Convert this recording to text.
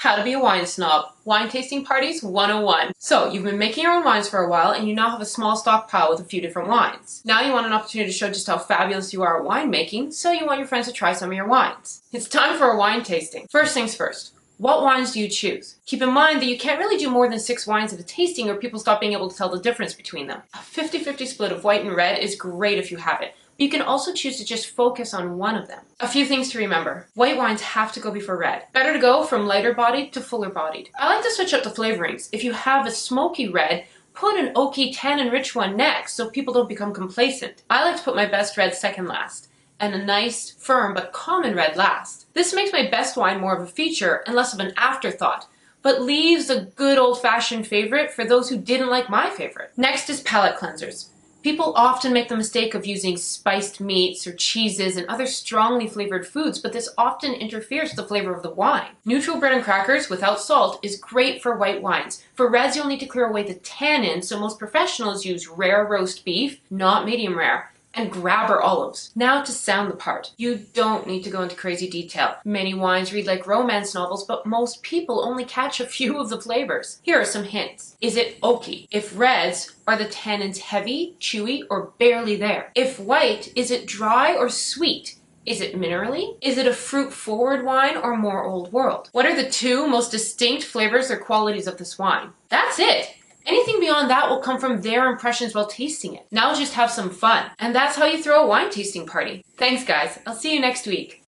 How to be a wine snob. Wine tasting parties 101. So you've been making your own wines for a while and you now have a small stockpile with a few different wines. Now you want an opportunity to show just how fabulous you are at winemaking, so you want your friends to try some of your wines. It's time for a wine tasting. First things first. What wines do you choose? Keep in mind that you can't really do more than 6 wines at a tasting or people stop being able to tell the difference between them. A 50-50 split of white and red is great if you have it. You can also choose to just focus on one of them. A few things to remember. White wines have to go before red. Better to go from lighter bodied to fuller bodied. I like to switch up the flavorings. If you have a smoky red, put an oaky tannin-rich one next so people don't become complacent. I like to put my best red second last, and a nice, firm, but common red last. This makes my best wine more of a feature and less of an afterthought, but leaves a good old-fashioned favorite for those who didn't like my favorite. Next is palate cleansers. People often make the mistake of using spiced meats or cheeses and other strongly flavored foods, but this often interferes with the flavor of the wine. Neutral bread and crackers without salt is great for white wines. For reds, you'll need to clear away the tannin, so most professionals use rare roast beef, not medium rare, and grabber olives. Now to sound the part. You don't need to go into crazy detail. Many wines read like romance novels, but most people only catch a few of the flavors. Here are some hints. Is it oaky? If reds, are the tannins heavy, chewy, or barely there? If white, is it dry or sweet? Is it minerally? Is it a fruit-forward wine or more old world? What are the 2 most distinct flavors or qualities of this wine? That's it! Anything beyond that will come from their impressions while tasting it. Now just have some fun. And that's how you throw a wine tasting party. Thanks guys, I'll see you next week.